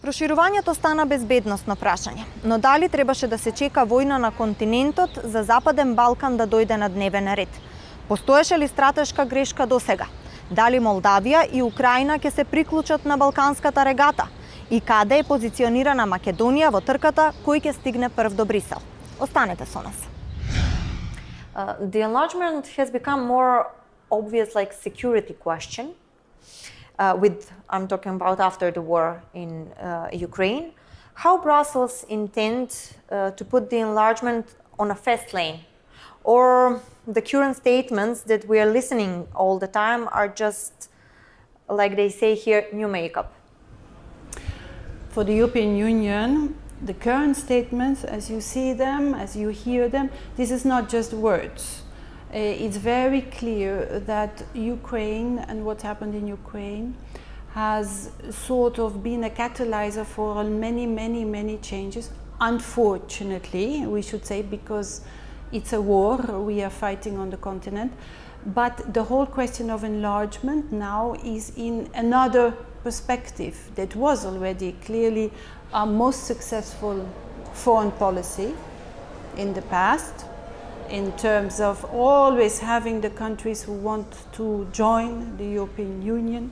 Проширувањето стана безбедносно прашање, но дали требаше да се чека војна на континентот за Западен Балкан да дојде на дневен ред? Постоеше ли стратешка грешка досега? Дали Молдавија и Украина ќе се приклучат на балканската регата? И каде е позиционирана Макеоднија во трката, кој ќе стигне прв до Брисел? Останете со нас. The enlargement has become more obvious like security question. I'm talking about after the war in Ukraine. How Brussels intend to put the enlargement on a fast lane? Or the current statements that we are listening all the time are just, like they say here, new makeup? For the European Union, the current statements, as you see them, as you hear them, this is not just words. It's very clear that Ukraine and what happened in Ukraine has sort of been a catalyzer for many changes. Unfortunately, we should say, because it's a war we are fighting on the continent. But the whole question of enlargement now is in another perspective that was already clearly our most successful foreign policy in the past, in terms of always having the countries who want to join the European Union.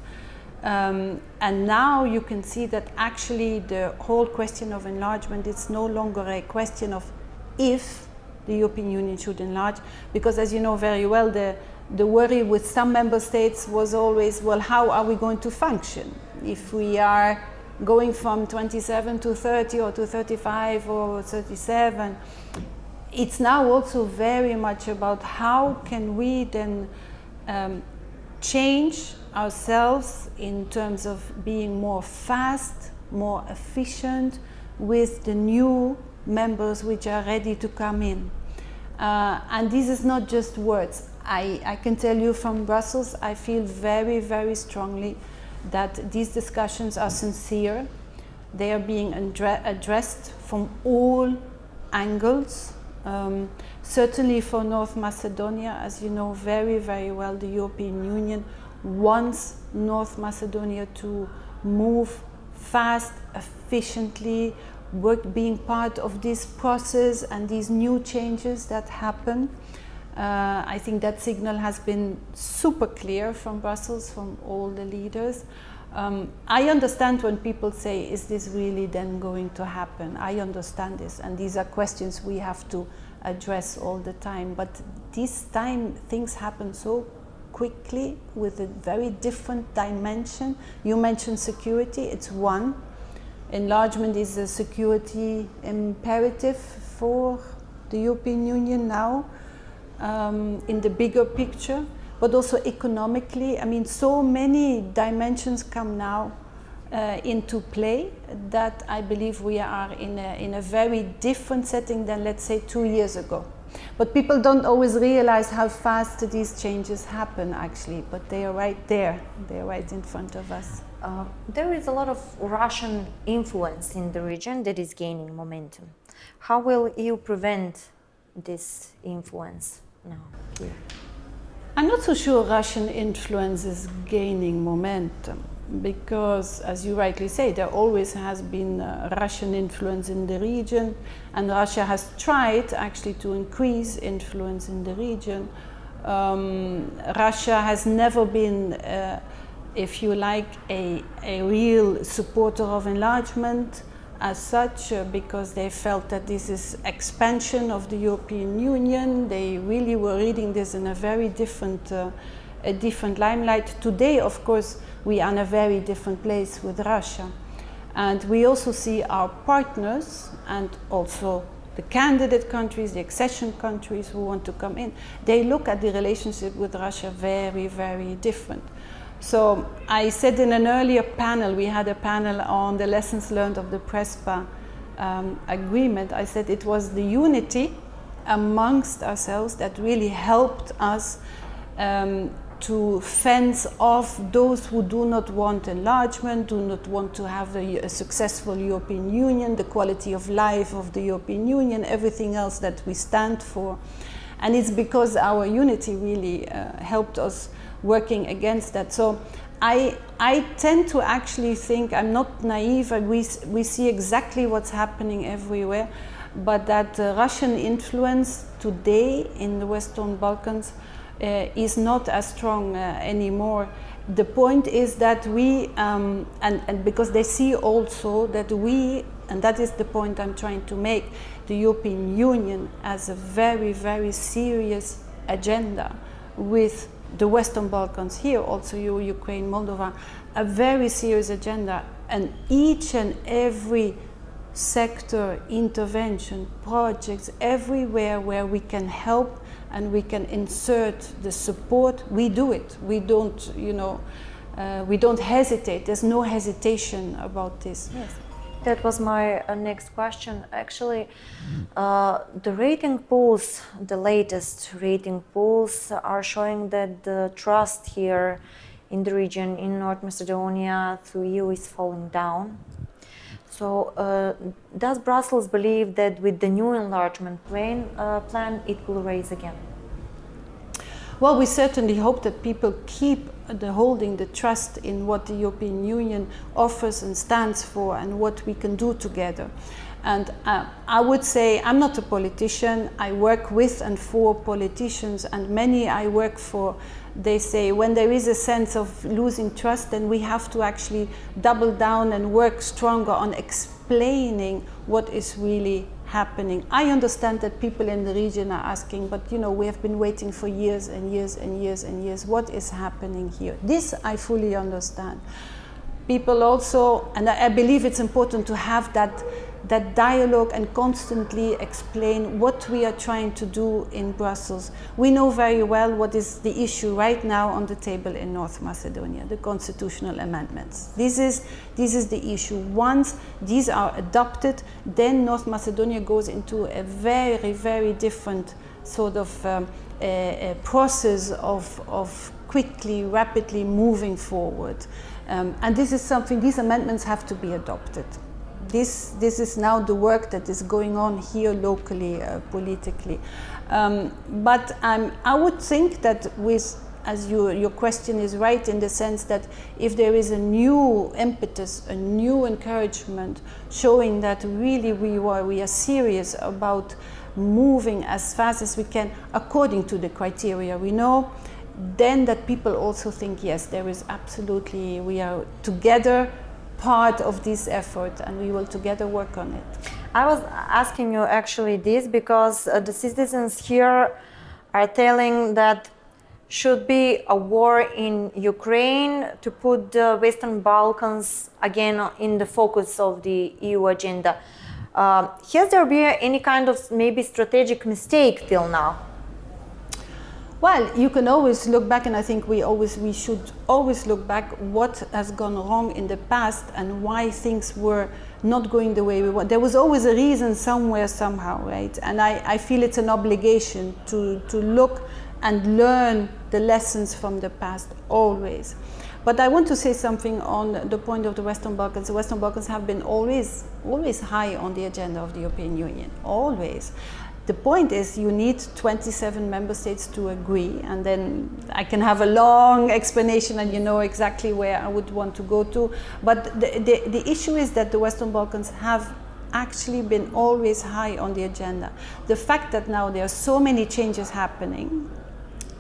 And now you can see that actually the whole question of enlargement is no longer a question of if the European Union should enlarge, because as you know very well, the worry with some member states was always, well, how are we going to function if we are going from 27 to 30 or to 35 or 37? It's now also very much about how can we then change ourselves in terms of being more fast, more efficient with the new members which are ready to come in. And this is not just words. I can tell you from Brussels, I feel very strongly that these discussions are sincere. They are being addressed from all angles. Certainly for North Macedonia, as you know very well, the European Union wants North Macedonia to move fast, efficiently, being part of this process and these new changes that happen. I think that signal has been super clear from Brussels, from all the leaders. I understand when people say, is this really then going to happen? I understand this, and these are questions we have to address all the time. But this time things happen so quickly with a very different dimension. You mentioned security, it's one. Enlargement is a security imperative for the European Union now, in the bigger picture, but also economically. I mean, so many dimensions come now into play that I believe we are in a very different setting than, let's say, 2 years ago. But people don't always realize how fast these changes happen, actually, but they are right there. They are right in front of us. There is a lot of Russian influence in the region that is gaining momentum. How will EU prevent this influence now here? I'm not so sure Russian influence is gaining momentum, because, as you rightly say, there always has been Russian influence in the region, and Russia has tried actually to increase influence in the region. Russia has never been, if you like, a real supporter of enlargement as such, because they felt that this is expansion of the European Union. They really were reading this in a very different limelight. Today, of course, we are in a very different place with Russia. And we also see our partners and also the candidate countries, the accession countries who want to come in, they look at the relationship with Russia very different. So I said in an earlier panel, we had a panel on the lessons learned of the Prespa agreement, I said it was the unity amongst ourselves that really helped us to fence off those who do not want enlargement, do not want to have a successful European Union, the quality of life of the European Union, everything else that we stand for. And it's because our unity really helped us working against that. So I tend to actually think, I'm not naive, we see exactly what's happening everywhere, but that Russian influence today in the Western Balkans is not as strong anymore. The point is that we, and because they see also that we, and that is the point I'm trying to make, the European Union has a very, very serious agenda with the Western Balkans here, also Ukraine, Moldova, a very serious agenda, and each and every sector, intervention, projects, everywhere where we can help and we can insert the support, we do it. We don't, we don't hesitate. There's no hesitation about this. Yes. That was my next question. Actually, the rating polls, the latest rating polls, are showing that the trust here in the region, in North Macedonia, through EU is falling down. So, does Brussels believe that with the new enlargement plan, it will raise again? Well, we certainly hope that people keep holding the trust in what the European Union offers and stands for and what we can do together. And I would say, I'm not a politician, I work with and for politicians, and many I work for, they say when there is a sense of losing trust, then we have to actually double down and work stronger on explaining what is really happening. I understand that people in the region are asking, but we have been waiting for years and years and years and years. What is happening here? This I fully understand. People also, and I believe it's important to have that dialogue and constantly explain what we are trying to do in Brussels. We know very well what is the issue right now on the table in North Macedonia, the constitutional amendments. This is the issue. Once these are adopted, then North Macedonia goes into a very, very different sort of a process of quickly, rapidly moving forward. And this is something, these amendments have to be adopted. This is now the work that is going on here locally, politically. But I would think that as your question is right in the sense that if there is a new impetus, a new encouragement showing that really we are serious about moving as fast as we can according to the criteria we know, then that people also think, yes, there is absolutely, we are together part of this effort and we will together work on it. I was asking you actually this because the citizens here are telling that should be a war in Ukraine to put the Western Balkans again in the focus of the EU agenda. Has there been any kind of maybe strategic mistake till now? Well, you can always look back, and I think we should always look back what has gone wrong in the past and why things were not going the way we want. There was always a reason somewhere, somehow, right? And I feel it's an obligation to look and learn the lessons from the past, always. But I want to say something on the point of the Western Balkans. The Western Balkans have been always high on the agenda of the European Union, always. The point is you need 27 member states to agree, and then I can have a long explanation and you know exactly where I would want to go to. But the issue is that the Western Balkans have actually been always high on the agenda. The fact that now there are so many changes happening,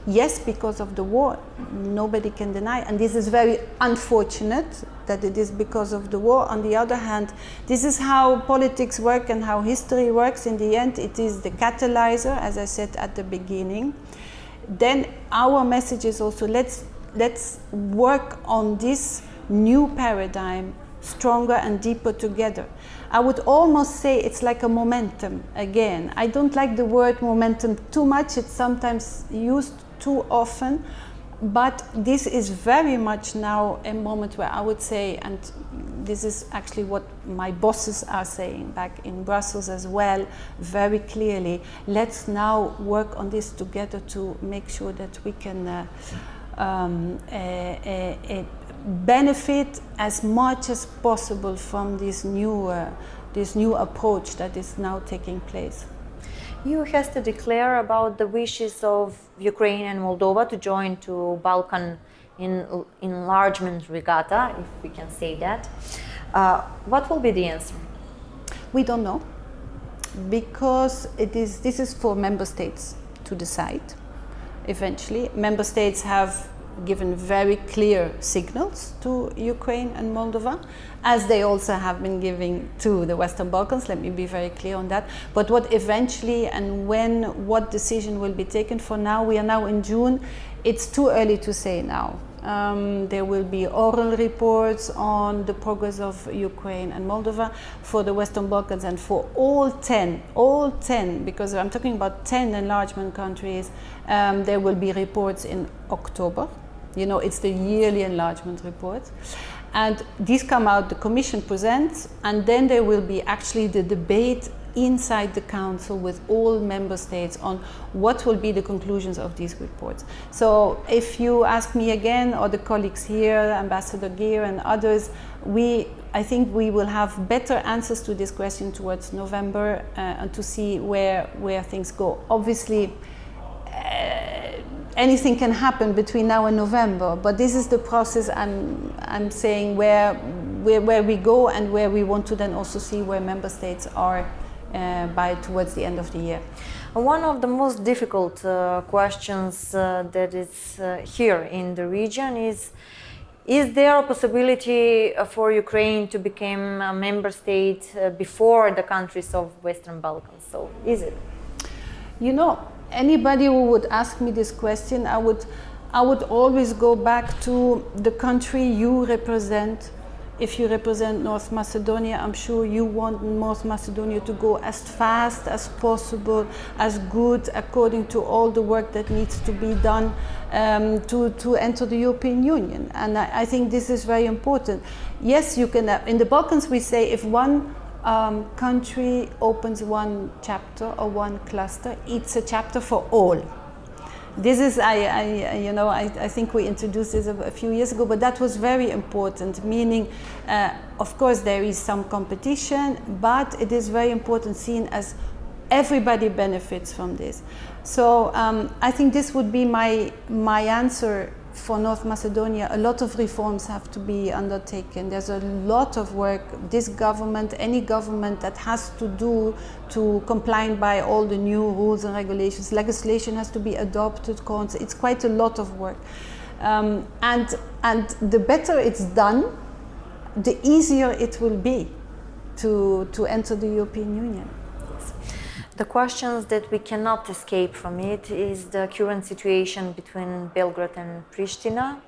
yes, because of the war, nobody can deny, and this is very unfortunate that it is because of the war. On the other hand, this is how politics work and how history works. In the end, it is the catalyzer, as I said at the beginning. Then our message is also let's work on this new paradigm stronger and deeper together. I would almost say it's like a momentum again. I don't like the word momentum too much. It's sometimes used too often, but this is very much now a moment where I would say, and this is actually what my bosses are saying back in Brussels as well, very clearly, let's now work on this together to make sure that we can benefit as much as possible from this new approach that is now taking place. EU has to declare about the wishes of Ukraine and Moldova to join to Balkan enlargement regata, if we can say that. What will be the answer? We don't know, because this is for member states to decide. Eventually, member states have given very clear signals to Ukraine and Moldova, as they also have been giving to the Western Balkans. Let me be very clear on that. But what eventually and what decision will be taken, for now, we are now in June, it's too early to say now. There will be oral reports on the progress of Ukraine and Moldova. For the Western Balkans and for all 10, because I'm talking about 10 enlargement countries, there will be reports in October. You know, it's the yearly enlargement report. And these come out, the Commission presents, and then there will be actually the debate inside the Council with all member states on what will be the conclusions of these reports. So if you ask me again, or the colleagues here, Ambassador Geer and others, I think we will have better answers to this question towards November and to see where things go. Obviously, anything can happen between now and November, but this is the process I'm saying where we go and where we want to then also see where member states are towards the end of the year. One of the most difficult questions that is here in the region is there a possibility for Ukraine to become a member state before the countries of Western Balkans? So is it? You know, anybody who would ask me this question, I would always go back to the country you represent. If you represent North Macedonia, I'm sure you want North Macedonia to go as fast as possible, as good, according to all the work that needs to be done to enter the European Union. And I think this is very important. Yes, you can. In the Balkans, we say if one country opens one chapter or one cluster, it's a chapter for all. This is, I think we introduced this a few years ago, but that was very important, meaning, of course, there is some competition, but it is very important seen as everybody benefits from this. So I think this would be my answer for North Macedonia. A lot of reforms have to be undertaken. There's a lot of work. This government, any government that has to do to comply by all the new rules and regulations, legislation has to be adopted. It's quite a lot of work. And the better it's done, the easier it will be to enter the European Union. The questions that we cannot escape from it is the current situation between Belgrade and Pristina.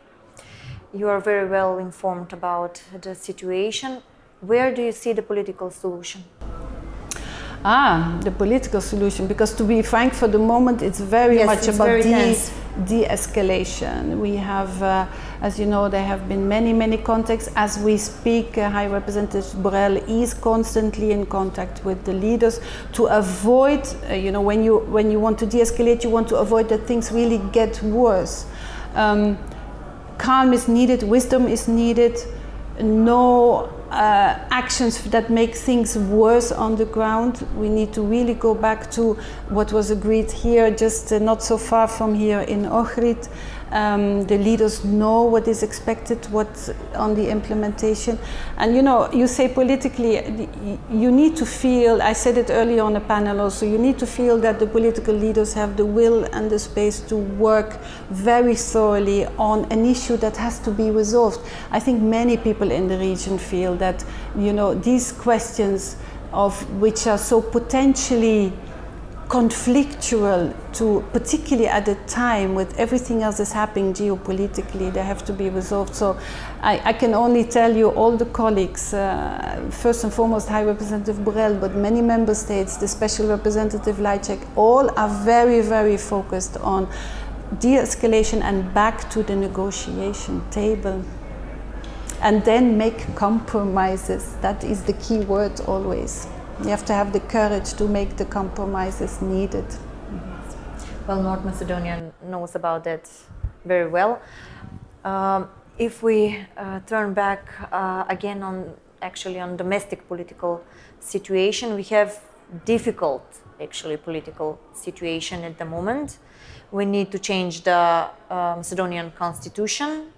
You are very well informed about the situation. Where do you see the political solution? The political solution, because to be frank, for the moment it's very much about de-escalation. We have, as you know, there have been many contacts. As we speak, High Representative Borrell is constantly in contact with the leaders to avoid, when you want to de-escalate, you want to avoid that things really get worse. Calm is needed, wisdom is needed, no actions that make things worse on the ground. We need to really go back to what was agreed here, just not so far from here in Ohrid. The leaders know what is expected, on the implementation. And you say politically, you need to feel, I said it earlier on a panel also, you need to feel that the political leaders have the will and the space to work very thoroughly on an issue that has to be resolved. I think many people in the region feel that, these questions of which are so potentially conflictual, particularly at the time with everything else that's happening geopolitically, they have to be resolved. So I can only tell you, all the colleagues, first and foremost High Representative Borrell, but many member states, the Special Representative Lajčák, all are very focused on de-escalation and back to the negotiation table. And then make compromises. That is the key word always. You have to have the courage to make the compromises needed. Well, North Macedonia knows about that very well. If we turn back again on domestic political situation, we have difficult actually political situation at the moment. We need to change the Macedonian constitution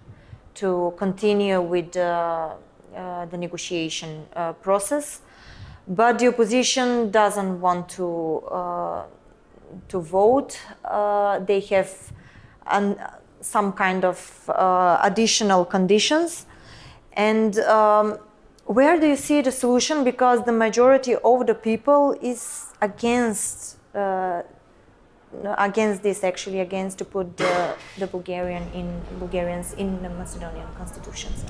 to continue with the negotiation process, but the opposition doesn't want to vote. They have some kind of additional conditions. And where do you see the solution? Because the majority of the people is against this, actually, against to put the Bulgarians in the Macedonian constitutions.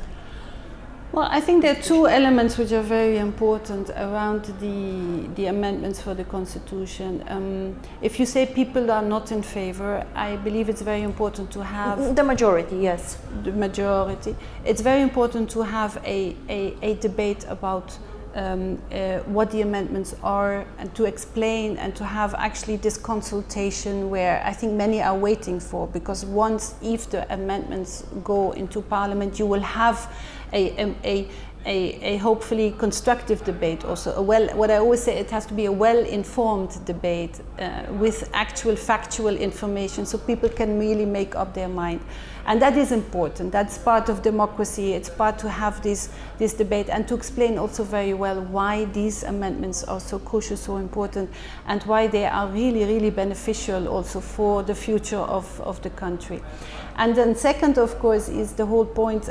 Well, I think there are two elements which are very important around the amendments for the constitution. If you say people are not in favor, I believe it's very important to have... The majority, yes. The majority. It's very important to have a debate about what the amendments are, and to explain and to have actually this consultation where I think many are waiting for, because once, if the amendments go into Parliament, you will have a hopefully constructive debate also. What I always say, it has to be a well-informed debate with actual factual information, so people can really make up their mind. And that is important. That's part of democracy. It's part to have this debate and to explain also very well why these amendments are so crucial, so important, and why they are really, really beneficial also for the future of the country. And then second, of course, is the whole point,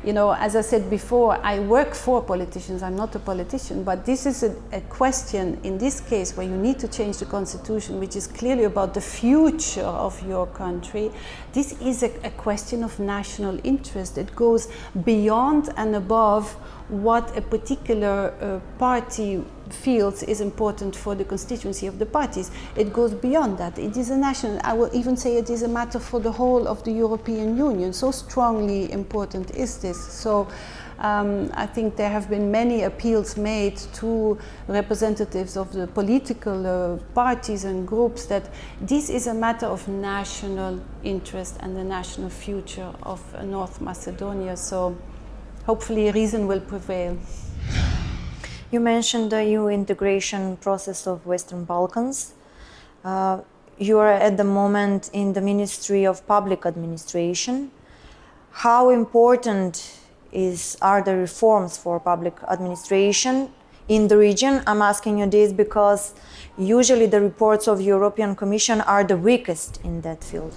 you know, as I said before, I work for politicians, I'm not a politician, but this is a question in this case where you need to change the constitution, which is clearly about the future of your country. This is a question of national interest. It goes beyond and above what a particular party feels is important for the constituency of the parties. It goes beyond that. It is a national, I will even say it is a matter for the whole of the European Union. So strongly important is this. So I think there have been many appeals made to representatives of the political parties and groups that this is a matter of national interest and the national future of North Macedonia. So hopefully reason will prevail. You mentioned the EU integration process of Western Balkans. You are at the moment in the Ministry of Public Administration. How important are the reforms for public administration in the region? I'm asking you this because usually the reports of European Commission are the weakest in that field.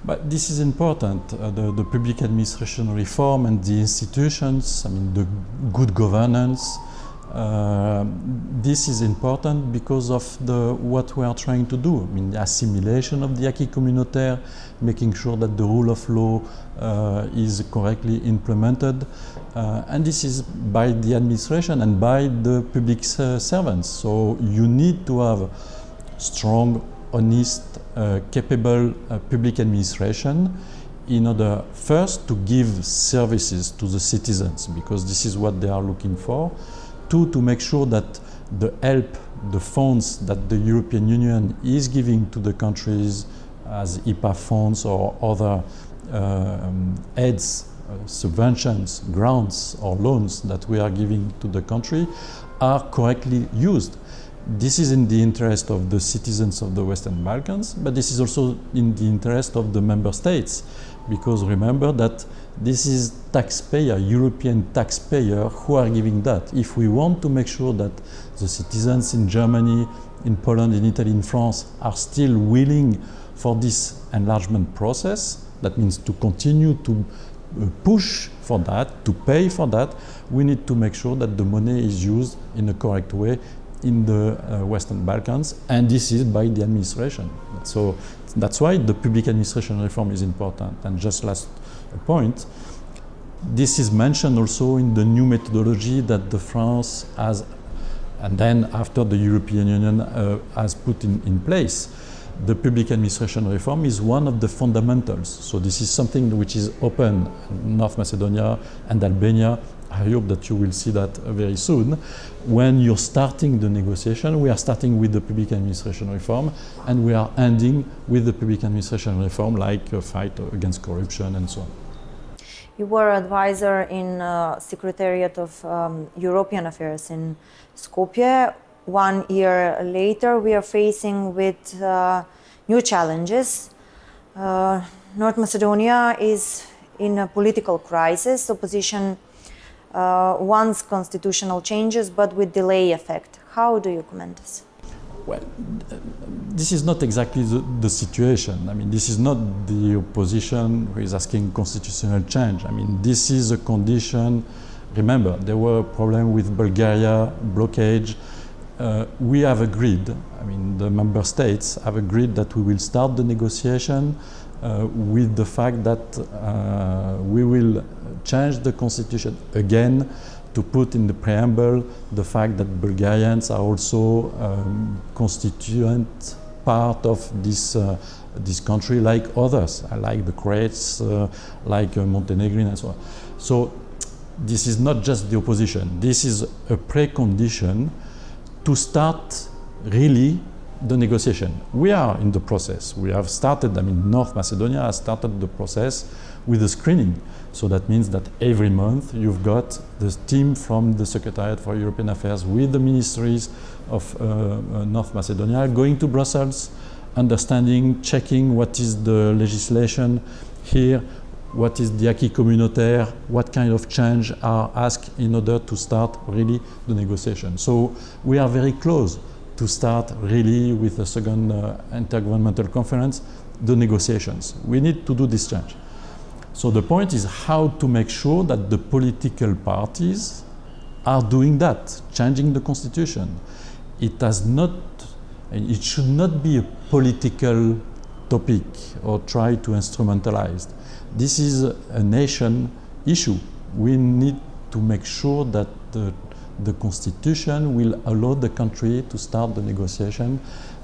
But this is important, the public administration reform and the institutions, I mean the good governance. This is important because of what we are trying to do. I mean, the assimilation of the acquis communautaire, making sure that the rule of law is correctly implemented, and this is by the administration and by the public servants. So you need to have strong, honest, capable public administration in order first to give services to the citizens, because this is what they are looking for. Two, to make sure that the help, the funds that the European Union is giving to the countries as IPA funds or other aids, subventions, grants or loans that we are giving to the country are correctly used. This is in the interest of the citizens of the Western Balkans, but this is also in the interest of the member states, because remember that this is taxpayer, European taxpayer, who are giving that. If we want to make sure that the citizens in Germany, in Poland, in Italy, in France are still willing for this enlargement process, that means to continue to push for that, to pay for that, we need to make sure that the money is used in a correct way in the Western Balkans, and this is by the administration. So that's why the public administration reform is important. And just last point, this is mentioned also in the new methodology that the France has, and then after the European Union has put in place. The public administration reform is one of the fundamentals. So this is something which is open in North Macedonia and Albania. I hope that you will see that very soon. When you're starting the negotiation, we are starting with the public administration reform, and we are ending with the public administration reform, like a fight against corruption and so on. You were advisor in Secretariat of European Affairs in Skopje. 1 year later, we are facing with new challenges. North Macedonia is in a political crisis. Opposition wants constitutional changes, but with delay effect. How do you comment this? Well, this is not exactly the situation. I mean, this is not the opposition who is asking constitutional change. I mean, this is a condition. Remember, there were a problem with Bulgaria, blockage. We have agreed, I mean, the member states have agreed that we will start the negotiation with the fact that we will change the constitution again to put in the preamble the fact that Bulgarians are also constituent part of this country like others, like the Croats, like Montenegrin and so on. So this is not just the opposition, this is a precondition to start really the negotiation. We are in the process. We have started, I mean, North Macedonia has started the process with a screening. So that means that every month you've got the team from the Secretariat for European Affairs with the ministries of North Macedonia going to Brussels, understanding, checking what is the legislation here, what is the acquis communautaire, what kind of change are asked in order to start really the negotiation. So we are very close to start really with the second intergovernmental conference, the negotiations. We need to do this change. So the point is how to make sure that the political parties are doing that, changing the constitution. It should not be a political topic or try to instrumentalize. This is a nation issue. We need to make sure that the constitution will allow the country to start the negotiation.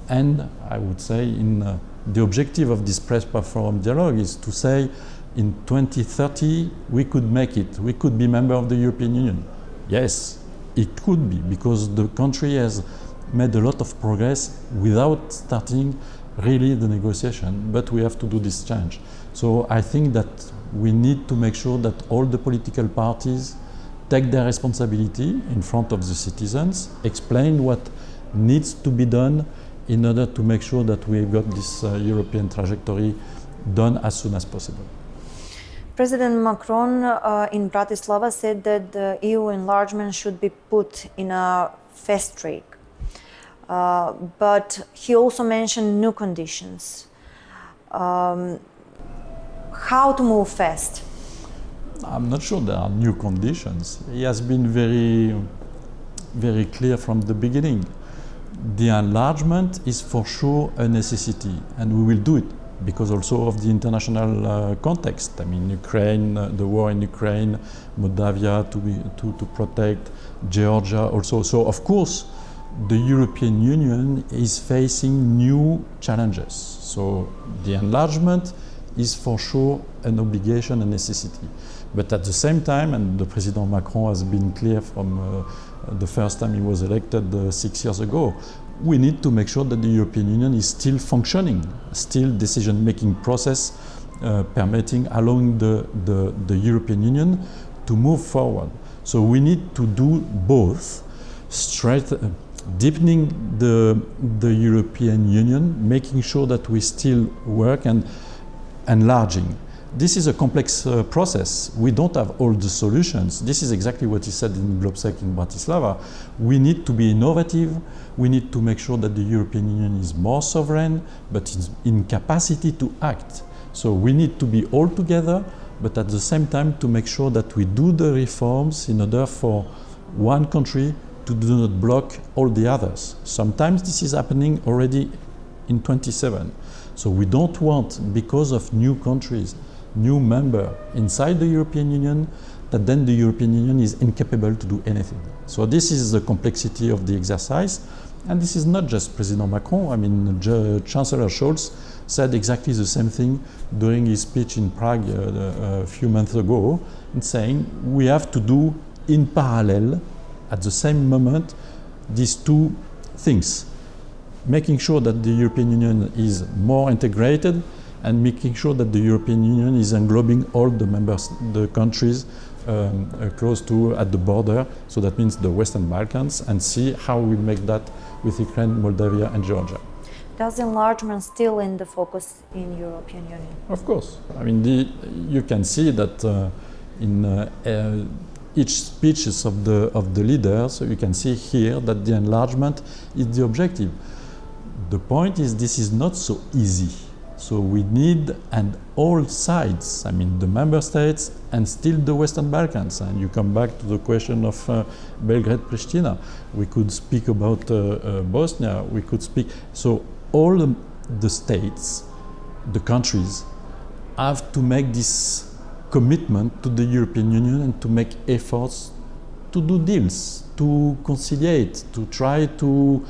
And I would say the objective of this press forum dialogue is to say in 2030 we could make it, we could be member of the European Union. Yes, it could be, because the country has made a lot of progress without starting really the negotiation, but we have to do this change. So I think that we need to make sure that all the political parties take their responsibility in front of the citizens, explain what needs to be done in order to make sure that we've got this European trajectory done as soon as possible. President Macron in Bratislava said that the EU enlargement should be put in a fast track. But he also mentioned new conditions. How to move fast? I'm not sure there are new conditions. He has been very, very clear from the beginning. The enlargement is for sure a necessity, and we will do it because also of the international context. I mean, Ukraine, the war in Ukraine, Moldavia to protect, Georgia also. So of course, the European Union is facing new challenges. So the enlargement is for sure an obligation, a necessity. But at the same time, and the President Macron has been clear from the first time he was elected 6 years ago, we need to make sure that the European Union is still functioning, still decision-making process permitting, allowing the European Union to move forward. So we need to do both, deepening the European Union, making sure that we still work, and enlarging. This is a complex process. We don't have all the solutions. This is exactly what he said in Globsec in Bratislava. We need to be innovative. We need to make sure that the European Union is more sovereign, but in capacity to act. So we need to be all together, but at the same time to make sure that we do the reforms in order for one country to do not block all the others. Sometimes this is happening already in 27. So we don't want, because of new countries, new member inside the European Union, that then the European Union is incapable to do anything. So this is the complexity of the exercise, and this is not just President Macron. I mean, Chancellor Scholz said exactly the same thing during his speech in Prague a few months ago, in saying we have to do in parallel, at the same moment, these two things. Making sure that the European Union is more integrated, and making sure that the European Union is englobing all the members, the countries close to at the border, so that means the Western Balkans, and see how we make that with Ukraine, Moldavia, and Georgia. Does enlargement still in the focus in European Union? Of course. I mean, you can see that in each speeches of the leaders, you can see here that the enlargement is the objective. The point is this is not so easy. So we need, and all sides, I mean the member states and still the Western Balkans. And you come back to the question of Belgrade-Pristina. We could speak about Bosnia, we could speak. So all the states, the countries, have to make this commitment to the European Union and to make efforts to do deals, to conciliate, to try to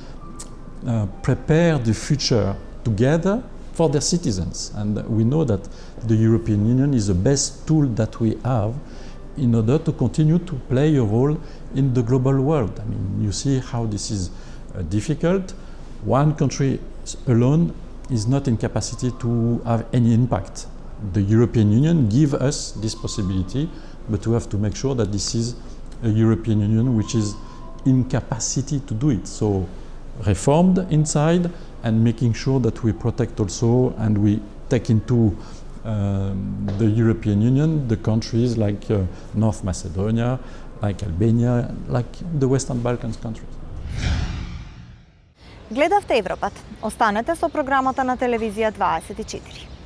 prepare the future together for their citizens. And we know that the European Union is the best tool that we have in order to continue to play a role in the global world. I mean, you see how this is difficult. One country alone is not in capacity to have any impact. The European Union gives us this possibility, but we have to make sure that this is a European Union which is in capacity to do it. So reformed inside and making sure that we protect also and we take into the European Union the countries like North Macedonia, like Albania, like the Western Balkans countries. Гледавте Европат. Останете со програмата на телевизија 24.